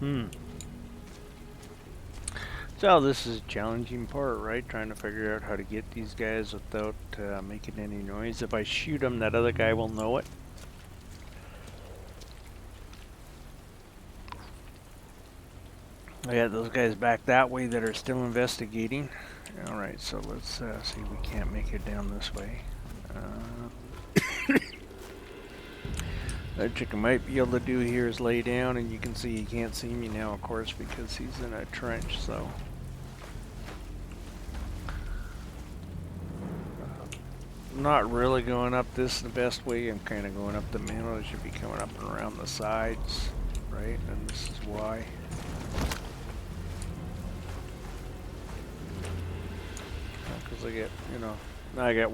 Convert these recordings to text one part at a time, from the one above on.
Hmm. So this is a challenging part, right? Trying to figure out how to get these guys without making any noise. If I shoot them, that other guy will know it. I got those guys back that way that are still investigating. Alright, so let's see if we can't make it down this way. That chicken might be able to do here is lay down, and you can see he can't see me now, of course, because he's in a trench, so. I'm not really going up this the best way. I'm kind of going up the middle. I should be coming up and around the sides, right? And this is why. Because I get, I got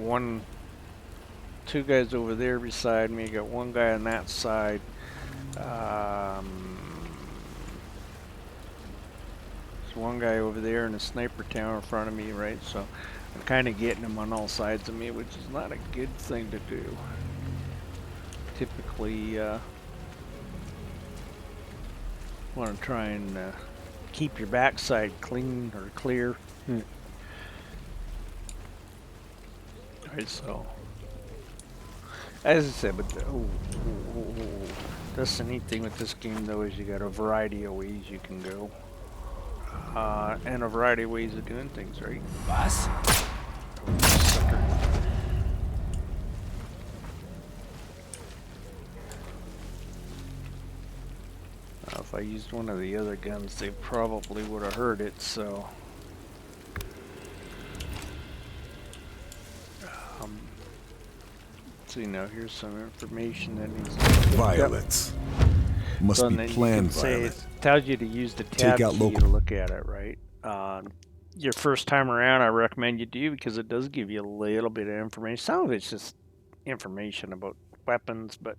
two guys over there beside me. I got one guy on that side. There's one guy over there in a sniper tower in front of me, right? So I'm kind of getting him on all sides of me, which is not a good thing to do. Typically, want to try and keep your backside clean or clear. Alright, so as I said, but that's the neat thing with this game, though, is you got a variety of ways you can go, and a variety of ways of doing things, right? Was? Oh, sucker. If I used one of the other guns, they probably would have heard it, so. See, now here's some information that needs to be violets. Must so be planned violence. It tells you to use the tab key to look at it, right? Your first time around, I recommend you do, because it does give you a little bit of information. Some of it's just information about weapons, but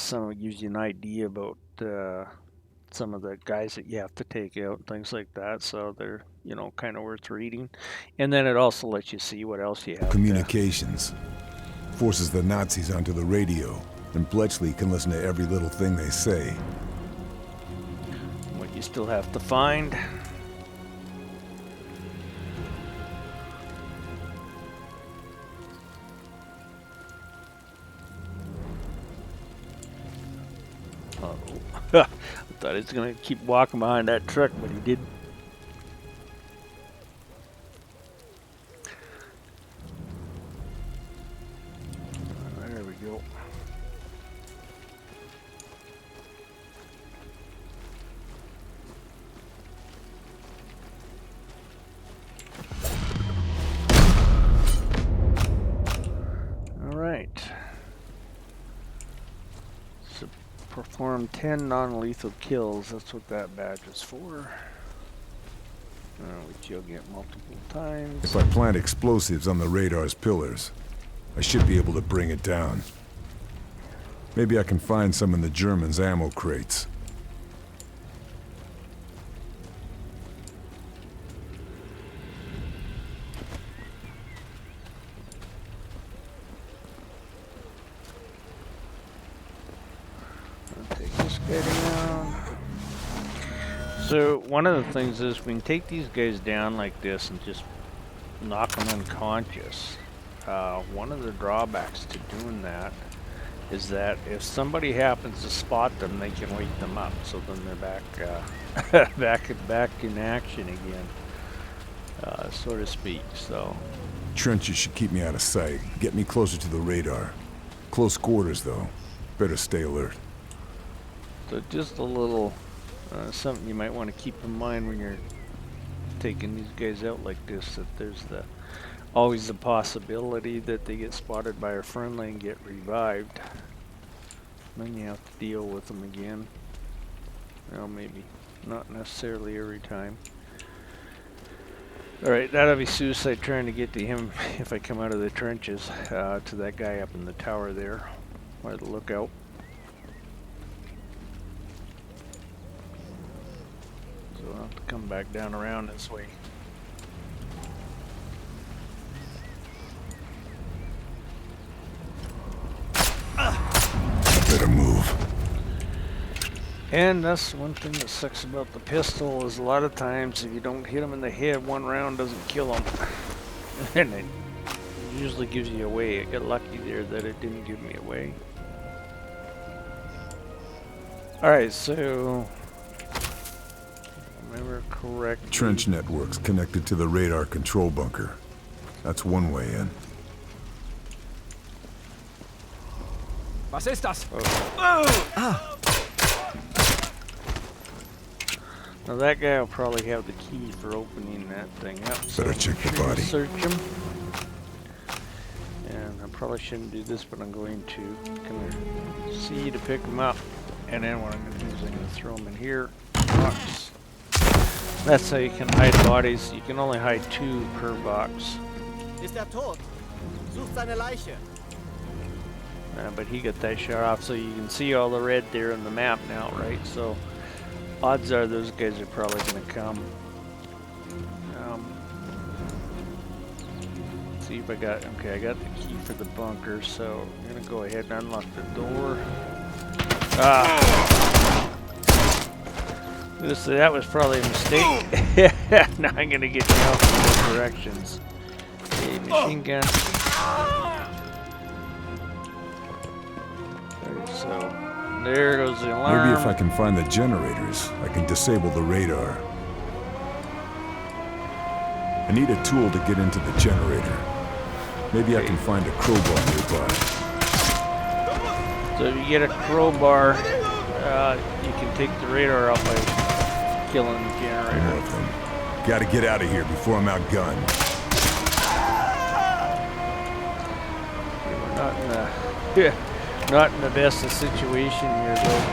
some of it gives you an idea about some of the guys that you have to take out and things like that. So they're, kind of worth reading. And then it also lets you see what else you have. Communications. Forces the Nazis onto the radio, and Bletchley can listen to every little thing they say. What you still have to find. Uh-oh. I thought he was going to keep walking behind that truck, but he didn't. There we go. All right. So perform 10 non-lethal kills. That's what that badge is for. Which you'll get multiple times. If I plant explosives on the radar's pillars, I should be able to bring it down. Maybe I can find some in the Germans' ammo crates. I'll take this guy down. So one of the things is we can take these guys down like this and just knock them unconscious. One of the drawbacks to doing that is that if somebody happens to spot them, they can wake them up. So then they're back in action again, so to speak. So Trenches should keep me out of sight, get me closer to the radar. Close quarters, though. Better stay alert. So just a little something you might want to keep in mind when you're taking these guys out like this, that there's always the possibility that they get spotted by a friendly and get revived. Then you have to deal with them again. Well, maybe not necessarily every time. Alright, that'll be suicide trying to get to him if I come out of the trenches, to that guy up in the tower there by the lookout. So I'll have to come back down around this way. Better move. And that's one thing that sucks about the pistol is a lot of times if you don't hit them in the head, one round doesn't kill them. And it usually gives you away. I got lucky there that it didn't give me away. Alright, so... remember correctly. Trench networks connected to the radar control bunker. That's one way in. Was ist das? Now that guy will probably have the key for opening that thing up. So Better check the body. search him. And I probably shouldn't do this, but I'm going to. Gonna C to pick him up, and then what I'm going to do is I'm going to throw him in here. Box. That's how you can hide bodies. You can only hide 2 per box. Ist tot? Sucht seine Leiche. But he got that shot off, so you can see all the red there in the map now, right? So odds are those guys are probably going to come. See if I got, okay, I got the key for the bunker, so I'm going to go ahead and unlock the door. That was probably a mistake. Now I'm going to get you off in both directions. Okay, machine gun. So there goes the alarm. Maybe if I can find the generators, I can disable the radar. I need a tool to get into the generator. Maybe I can find a crowbar nearby. So if you get a crowbar, you can take the radar out by killing the More generator. of them. Gotta get out of here before I'm outgunned. We're not in the not in the best of situation here though.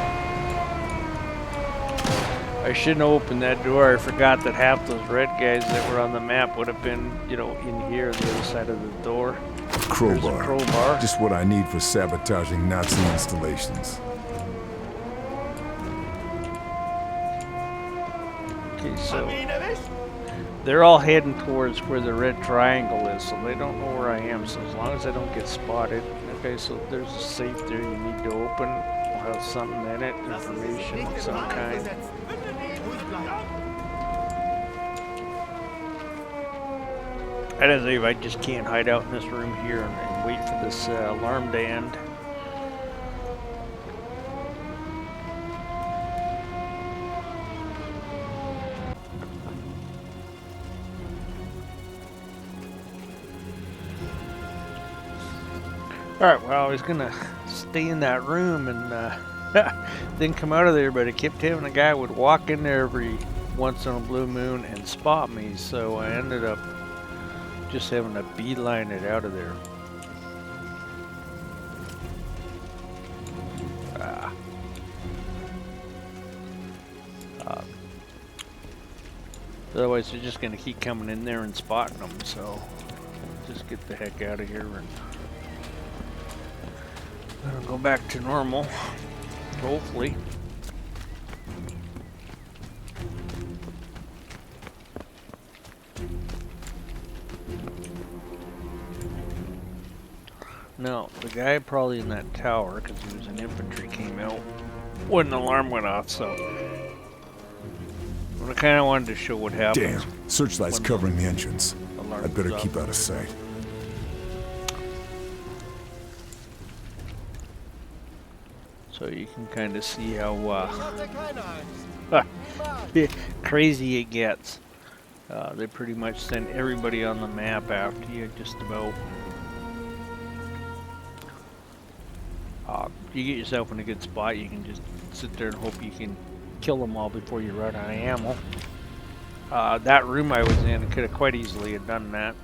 I shouldn't have opened that door. I forgot that half those red guys that were on the map would have been, you know, in here, the other side of the door. Crowbar. There's a crowbar. Just what I need for sabotaging Nazi installations. Okay, so they're all heading towards where the red triangle is, so they don't know where I am. So as long as I don't get spotted, okay. So there's a safe there you need to open. Will have something in it, information of some kind. I don't know if I just can't hide out in this room here and wait for this alarm to end. Alright, well, I was gonna stay in that room and then come out of there, but I kept having a guy would walk in there every once in a blue moon and spot me, so I ended up just having to beeline it out of there. Otherwise, they're just going to keep coming in there and spotting them, so just get the heck out of here and I'll go back to normal, hopefully. No, the guy probably in that tower, because he was an infantry, came out when the alarm went off, so I kind of wanted to show what happens. Damn, searchlight's covering the entrance. Alarm I'd better goes keep off. out of sight. So you can kind of see how Hatte keiner eins. crazy it gets. They pretty much send everybody on the map after you, just about. You get yourself in a good spot, you can just sit there and hope you can kill them all before you run out of ammo. That room I was in, could have quite easily have done that.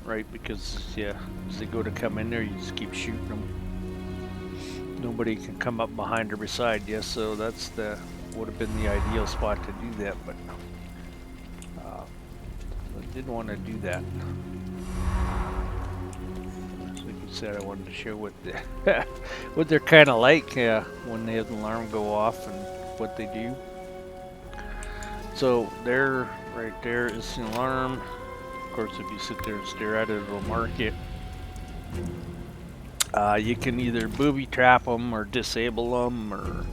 Right, because yeah, as they go to come in there, you just keep shooting them. Nobody can come up behind or beside you, so that's would have been the ideal spot to do that, but I didn't want to do that. Like you said, I wanted to show what what they're kind of like when they have the alarm go off and what they do. So there, right there is the alarm. Of course, if you sit there and stare at it, it'll mark it. You can either booby trap them or disable them, or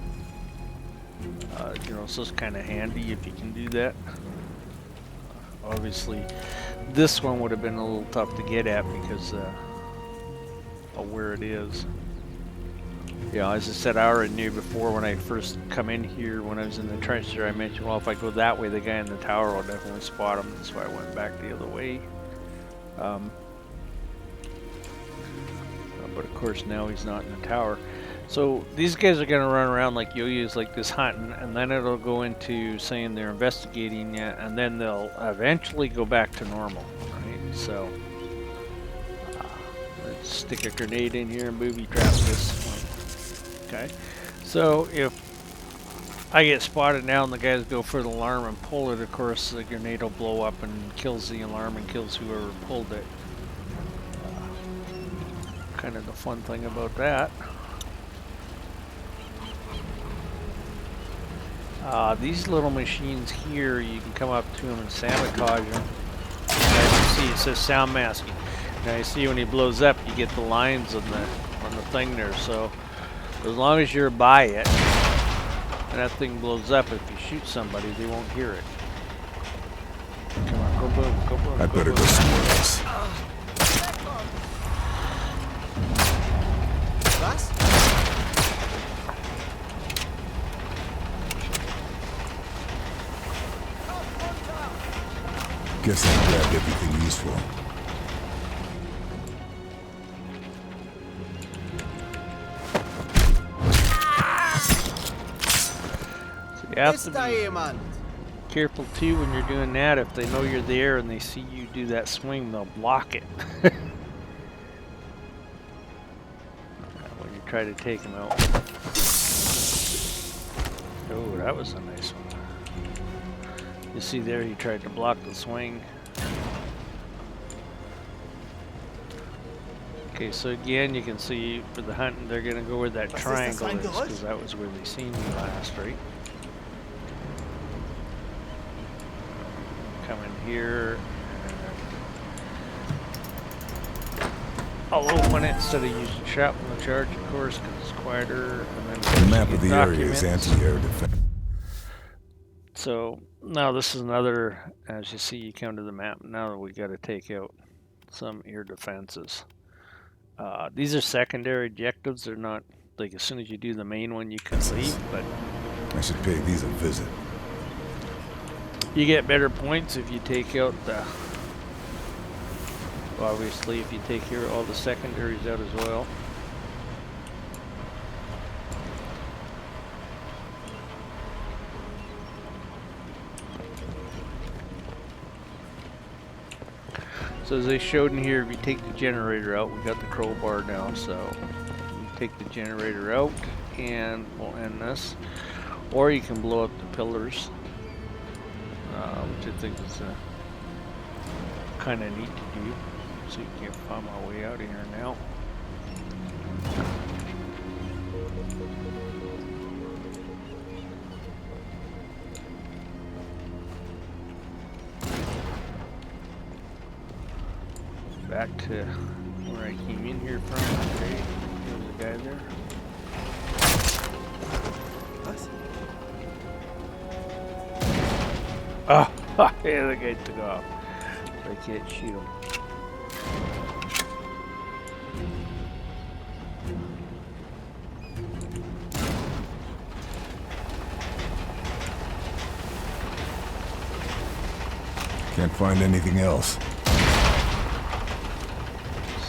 You know, so it's kind of handy if you can do that. Obviously, this one would have been a little tough to get at because of where it is. Yeah, as I said, I already knew before when I first come in here, when I was in the trench there, I mentioned, well, if I go that way, the guy in the tower will definitely spot him. That's why I went back the other way. But of course now he's not in the tower. So these guys are going to run around like yo-yos like this hunting, and then it'll go into saying they're investigating you, and then they'll eventually go back to normal, right? So let's stick a grenade in here and booby trap this one. Okay, so if I get spotted now and the guys go for the alarm and pull it, of course the grenade will blow up and kills the alarm and kills whoever pulled it. Kind of the fun thing about that. These little machines here, you can come up to them and sabotage them. As you see, it says sound masking. Now you see when he blows up, you get the lines on the thing there. So as long as you're by it and that thing blows up, if you shoot somebody, they won't hear it. Come on, go boom, go boom. I'd better go somewhere else. Was? Guess I grabbed everything useful. So you have Ist to da be jemand? careful too when you're doing that. If they know you're there and they see you do that swing, they'll block it. When you try to take them out. Oh, that was a nice one. You see there, he tried to block the swing. Okay, so again, you can see for the hunting, they're going to go where that triangle is, because that was where they seen me last, right? Come in here. I'll open it instead of using shrapnel charge, of course, because it's quieter. And then The map of the area is anti-air defense. So now this is another, as you see, you come to the map. Now we got to take out some air defenses. These are secondary objectives. They're not like as soon as you do the main one, you can leave. But I should pay these a visit. you get better points if you take out the. Obviously, if you take care of all the secondaries out as well. So as I showed in here, if you take the generator out, we got the crowbar now, so you take the generator out and we'll end this. Or you can blow up the pillars, which I think is kind of neat to do. So you can find my way out of here now. Back to where I came in here from. Okay, there's a guy there. Was? Oh, yeah, the guy took off. I can't shoot him. Can't find anything else.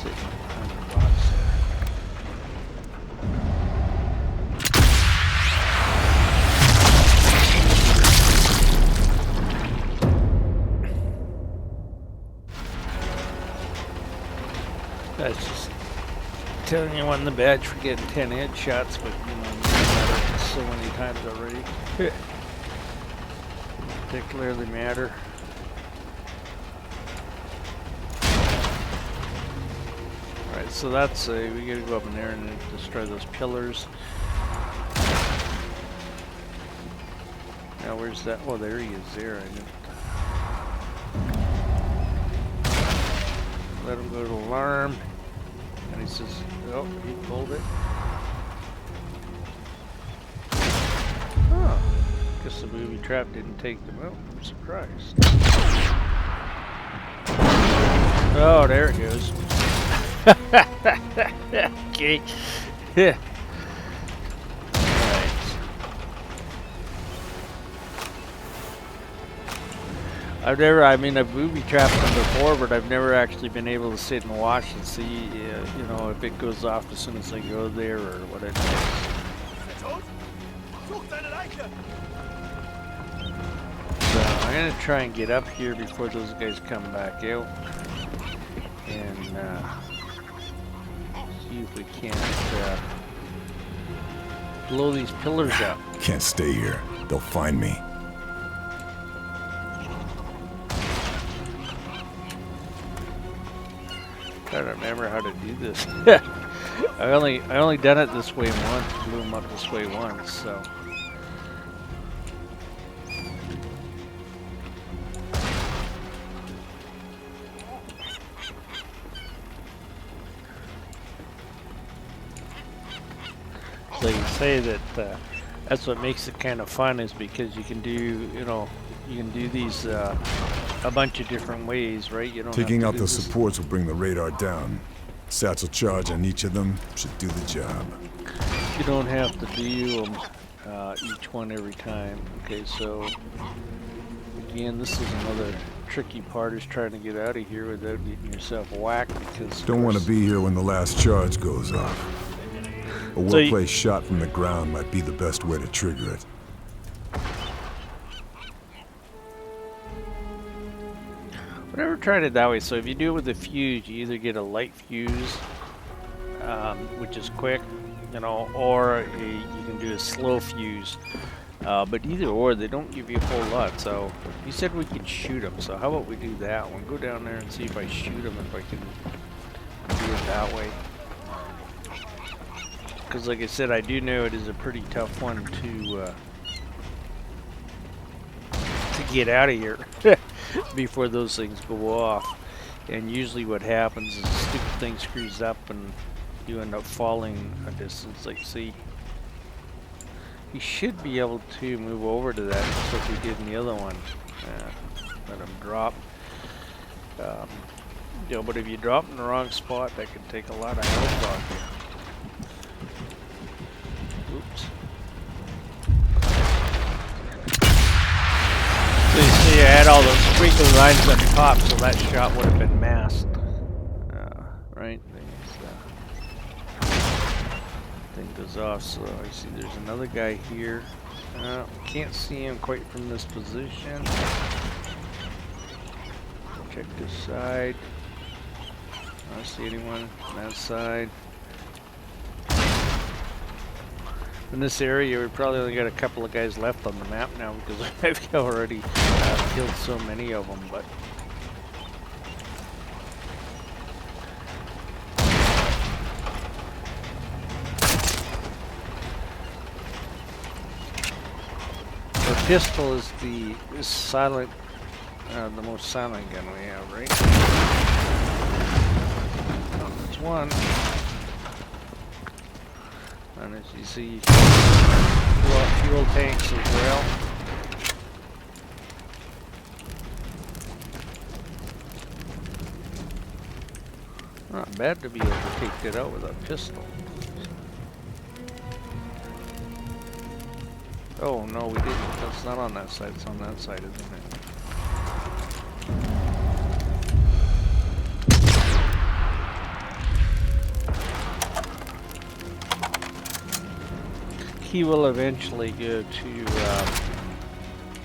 Sitting behind the box there. That's just telling you on the badge for getting 10 headshots, but you know, you've done it so many times already. Particularly matter. Alright, so that's we gotta go up in there and destroy those pillars. Now where's that? Oh, there he is there. I didn't. Let him go to alarm. And he says, oh, he pulled it. Oh. guess the booby trap didn't take them out. I'm surprised. Oh, there it goes. Okay. Yeah. Right. I've booby trapped them before, but I've never actually been able to sit and watch and see, you know, if it goes off as soon as I go there or what it is. So I'm gonna try and get up here before those guys come back out, and see if we can't blow these pillars up. Can't stay here. They'll find me. I don't remember how to do this. I only done it this way once, blew them up this way once, so. So you say that that's what makes it kind of fun, is because you can do, you know, you can do these a bunch of different ways, right? You don't Taking have out to those do this. supports will bring the radar down. Satchel charge on each of them should do the job. You don't have to do them each one every time. Okay, so again, this is another tricky part, is trying to get out of here without getting yourself whacked, because Don't want to be here when the last charge goes off. A well-placed shot from the ground might be the best way to trigger it. I've never tried it that way. So if you do it with a fuse, you either get a light fuse, which is quick, you know, or you can do a slow fuse. But either or, they don't give you a whole lot. So you said we could shoot them. So how about we do that one? Go down there and see if I shoot them, if I can do it that way. Because like I said, I do know it is a pretty tough one to get out of here before those things go off. And usually what happens is the stupid thing screws up and you end up falling a distance. Like, see, you should be able to move over to that, just like we did in the other one. Let them drop. You know, but if you drop in the wrong spot, that can take a lot of health off you. Oops. So you see, I had all those sprinkle lines on top, so that shot would have been masked. Right? Thing goes off, so I see there's another guy here. Can't see him quite from this position. Check this side. I don't see anyone on that side. In this area, we probably only got a couple of guys left on the map now, because I've already killed so many of them. But our pistol is the silent, the most silent gun we have, right? That's one. And as you see, fuel tanks as well. Not bad to be able to take that out with a pistol. Oh no, we didn't. That's not on that side. It's on that side, isn't it? He will eventually go to,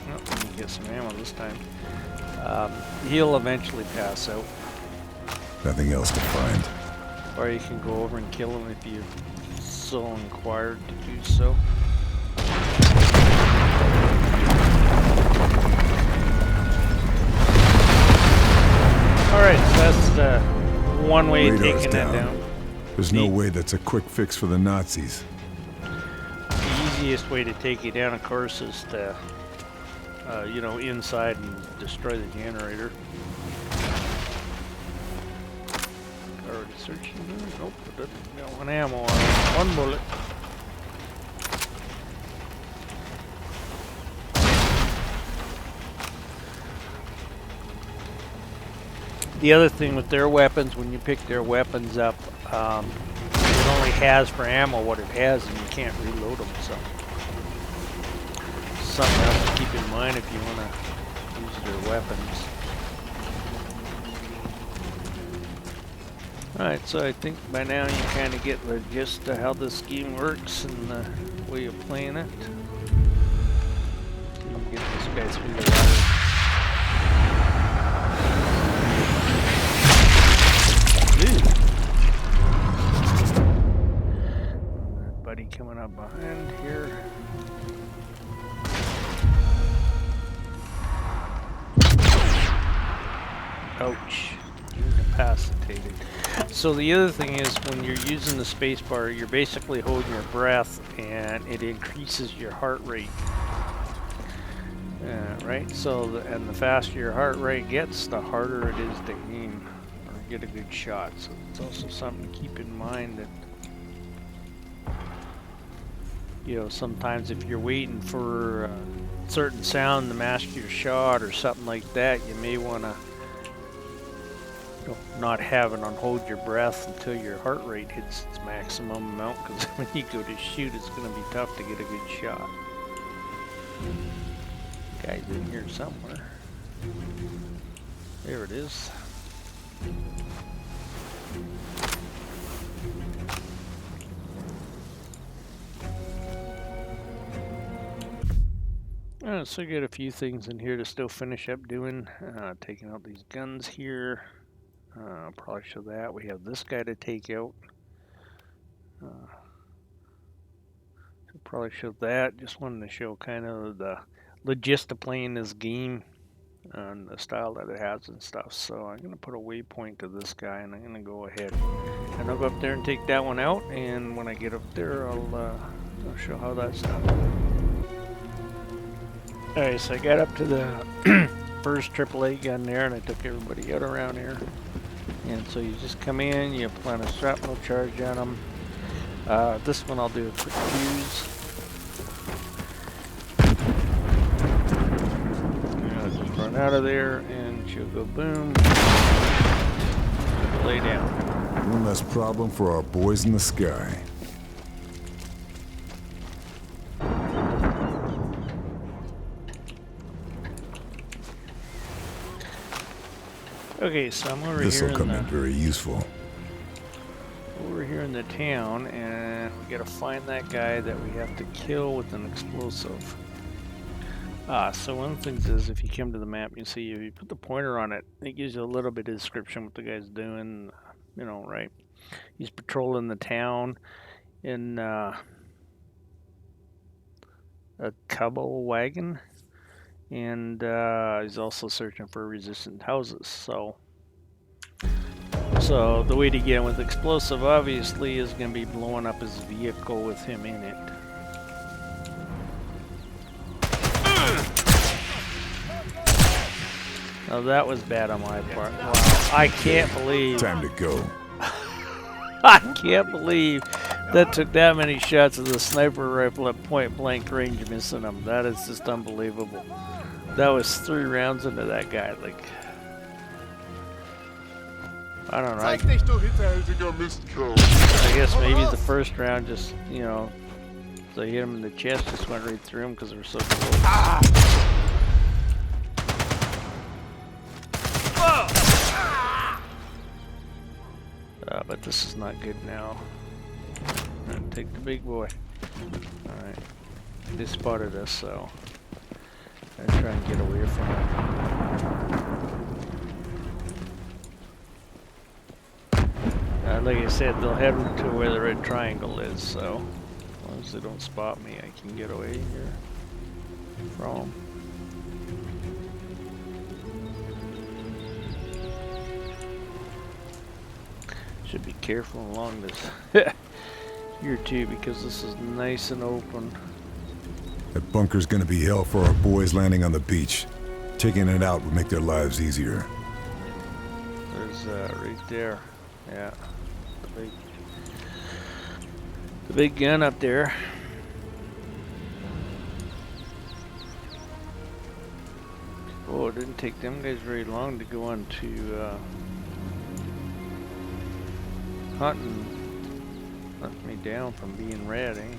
let me get some ammo this time. He'll eventually pass out. Nothing else to find. Or you can go over and kill him if you're so inquired to do so. Alright, so that's one way of Radar's taking that down. There's no way that's a quick fix for the Nazis. The easiest way to take you down, of course, is to, you know, inside and destroy the generator. Already searching. Nope, it doesn't got one ammo on it. One bullet. The other thing with their weapons, when you pick their weapons up, it only has for ammo what it has, and you can't reload them. So something else to keep in mind if you want to use their weapons. Alright, so I think by now you kind of get the gist of how this game works and the way of playing it. So you can get this guy through the water. Buddy coming up behind here. Ouch. Incapacitated. So the other thing is when you're using the spacebar, you're basically holding your breath and it increases your heart rate. Right? So, and the faster your heart rate gets, the harder it is to aim or get a good shot. So it's also something to keep in mind that, you know, sometimes if you're waiting for a certain sound to mask your shot or something like that, you may want to not have it on hold your breath until your heart rate hits its maximum amount, because when you go to shoot, it's going to be tough to get a good shot. Guy's in here somewhere. There it is. So I got a few things in here to still finish up doing. Taking out these guns here. Probably show that. We have this guy to take out. Probably show that. Just wanted to show kind of the logistics of playing this game and the style that it has and stuff. So I'm going to put a waypoint to this guy, and I'm going to go ahead and I'll go up there and take that one out. And when I get up there, I'll show how that's done. Alright, so I got up to the first AAA gun there, and I took everybody out around here. And so you just come in, you plant a shrapnel charge on them. This one I'll do a quick fuse. I'll just run out of there, and she'll go boom. Lay down. One less problem for our boys in the sky. Okay, so I'm over This here will come in very useful. Over here in the town, and we gotta find that guy that we have to kill with an explosive. So one of the things is, if you come to the map, you see if you put the pointer on it, it gives you a little bit of description what the guy's doing. You know, right? He's patrolling the town in a Cubble wagon. And he's also searching for resistant houses. So the way to get him with explosive, obviously, is going to be blowing up his vehicle with him in it. Now that was bad on my part. Wow, I can't believe. Time to go. I can't believe that took that many shots of the sniper rifle at point blank range, missing him. That is just unbelievable. That was 3 rounds into that guy. Like, I don't know. I guess maybe the first round just, you know, so hit him in the chest, just went right through him because they were so close. But this is not good now. I'm gonna take the big boy. Alright. They spotted us, so I'm gonna try and get away from them. Like I said, they'll head to where the red triangle is, so as long as they don't spot me, I can get away here from them. Should be careful along this here too, because this is nice and open. That bunker's gonna be hell for our boys landing on the beach. Taking it out would make their lives easier. There's right there, yeah, the big gun up there. Oh, it didn't take them guys very long to go on to hunting left me down from being ready.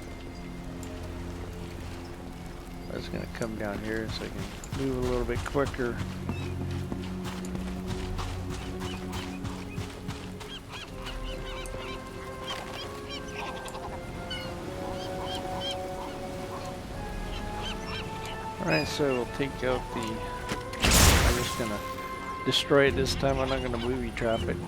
I was gonna come down here so I can move a little bit quicker. Alright, so we'll take out the... I'm just gonna destroy it this time. I'm not gonna booby trap it.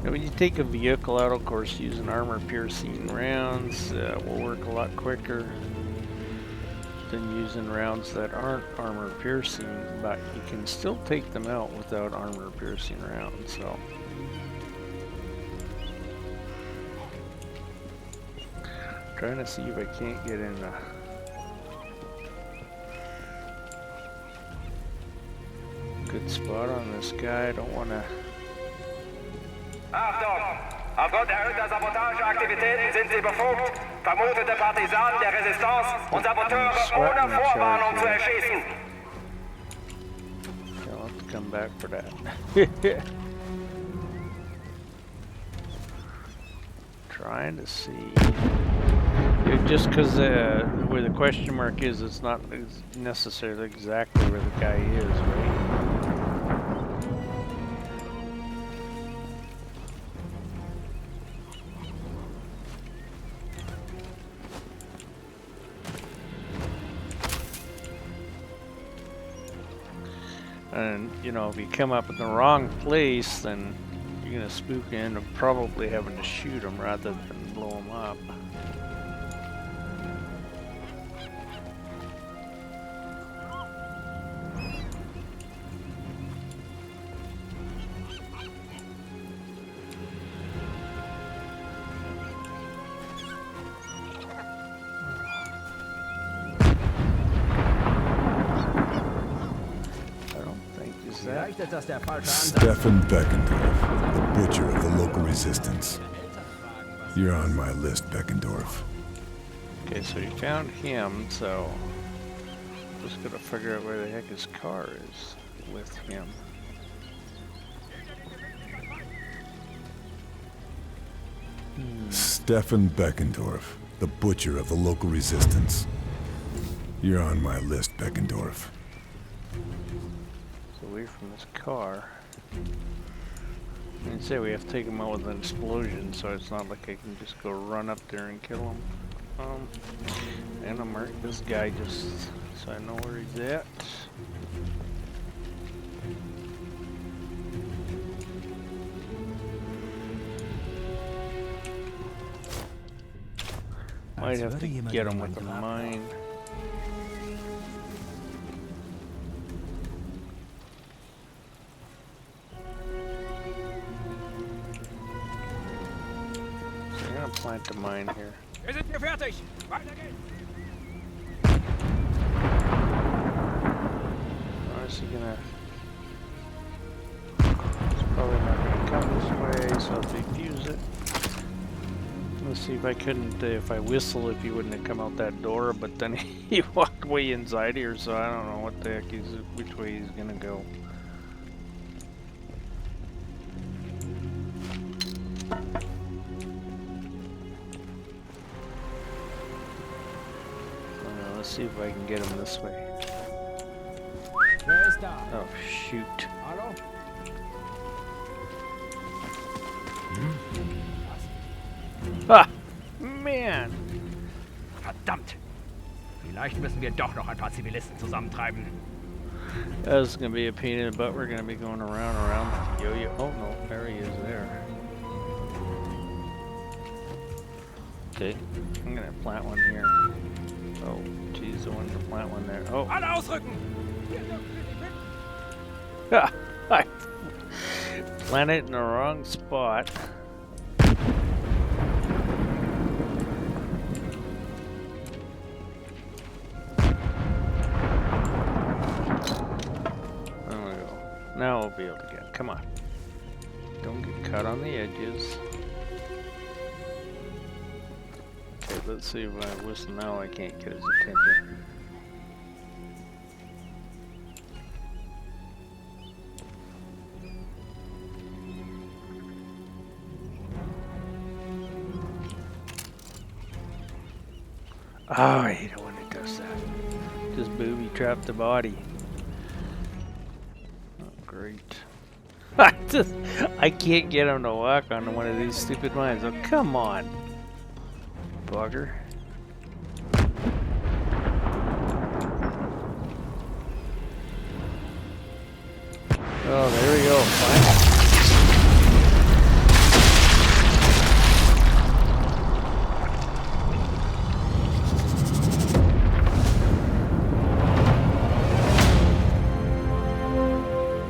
Now when you take a vehicle out, of course, using armor piercing rounds will work a lot quicker than using rounds that aren't armor piercing, but you can still take them out without armor piercing rounds. So trying to see if I can't get in a good spot on this guy. I don't want to. Achtung! Aufgrund erhöhter Sabotageaktivitäten sind Sie befugt, vermutete Partisanen der Resistance und Saboteure ohne Vorwarnung zu erschießen. I'll have to come back for that. Trying to see. Yeah, just because where the question mark is, it's not necessarily exactly where the guy is, right? And, you know, if you come up in the wrong place, then you're going to spook in and probably having to shoot them rather than blow them up. Vielleicht ist das der falsche Ansatz. Stefan Beckendorf, the butcher of the local resistance. You're on my list, Beckendorf. Okay, so you found him, so just gotta figure out where the heck his car is with him. Stefan Beckendorf, the butcher of the local resistance. You're on my list, Beckendorf. Away from this car. And say we have to take him out with an explosion, so it's not like I can just go run up there and kill him. And I'll mark this guy just so I know where he's at. Might have to get him with a mine. Plant the mine here. Wir sind hier fertig. Weiter geht's. Is he gonna? He's probably not gonna come this way, so I'll defuse it. Let's see if I couldn't, if I whistle, if he wouldn't have come out that door, but then he walked way inside here, so I don't know what the heck he's, which way he's gonna go. Let's see if I can get him this way. Wer ist da? Oh, shoot. Hallo? Ah, man. Verdammt! Vielleicht müssen wir doch noch ein paar Zivilisten zusammentreiben. That's gonna be a pain in the butt. We're gonna be going around. Yo-yo. Oh no, there he is there. Okay, I'm gonna plant one here. Oh, geez, I wanted to plant one there. Oh. Alle ausrücken! I planted it in the wrong spot. There we go. Now we'll be able to get. Come on. Don't get cut on the edges. Okay, let's see if I whistle now. I can't get his attention. Oh, I hate it when it does that. Just booby trap the body. Oh, great. I can't get him to walk on one of these stupid mines. Oh, come on. Bugger. Oh, there we go. Finally.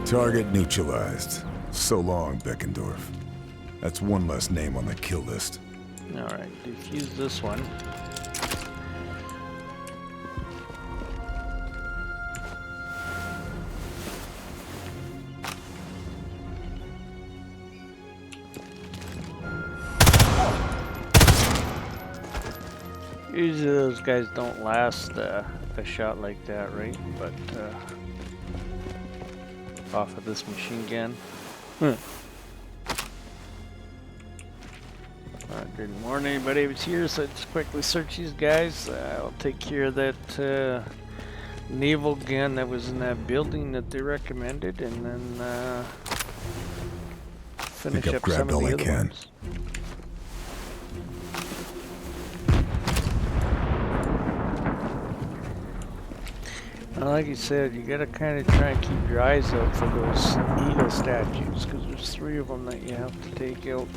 Target neutralized. So long, Beckendorf. That's one less name on the kill list. Alright, defuse this one. Usually those guys don't last a shot like that, right? But off of this machine gun. Didn't warn anybody was here, so I just quickly search these guys. I'll take care of that naval gun that was in that building that they recommended, and then finish up some of the other ones. Like you said, you gotta kind of try and keep your eyes out for those eagle statues, because there's 3 of them that you have to take out.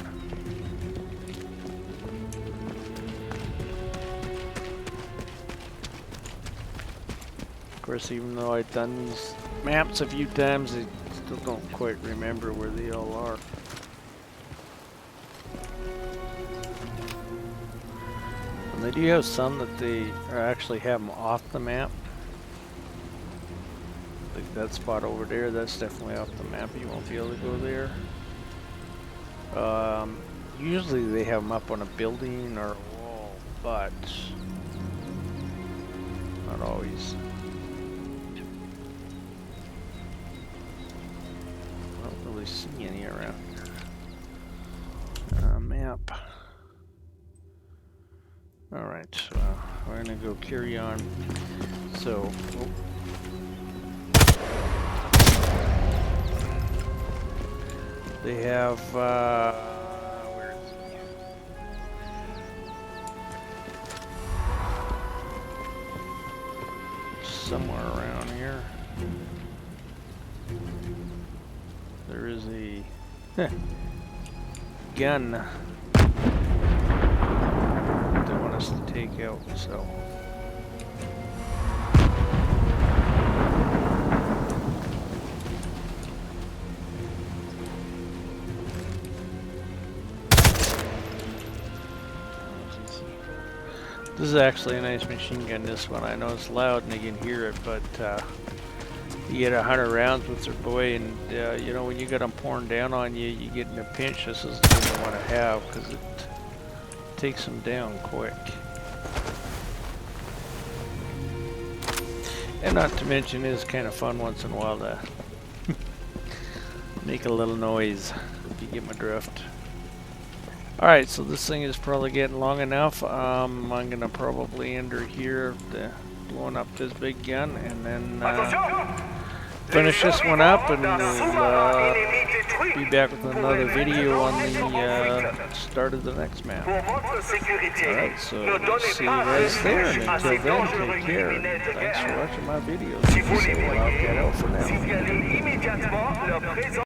Of course, even though I've done these maps a few times, I still don't quite remember where they all are. And they do have some that they actually have them off the map. Like that spot over there, that's definitely off the map. You won't be able to go there. Usually they have them up on a building or a wall, but not always. I don't really see any around here. Map. Alright, we're gonna go carry on. So, they have, where is he? Somewhere around here. There is a gun they want us to take out, so. This is actually a nice machine gun, this one. I know it's loud and you can hear it, but you get 100 rounds with your boy, and you know, when you got them pouring down on you, you get in a pinch. This is the one you want to have, because it takes them down quick. And not to mention, it's kind of fun once in a while to make a little noise, if you get my drift. Alright, so this thing is probably getting long enough. I'm going to probably end her here, blowing up this big gun, and then finish this one up, and we'll be back with another video on the start of the next map. Alright, so we'll see you guys there, and until then, take care, and thanks for watching my videos. So I'll get out for now.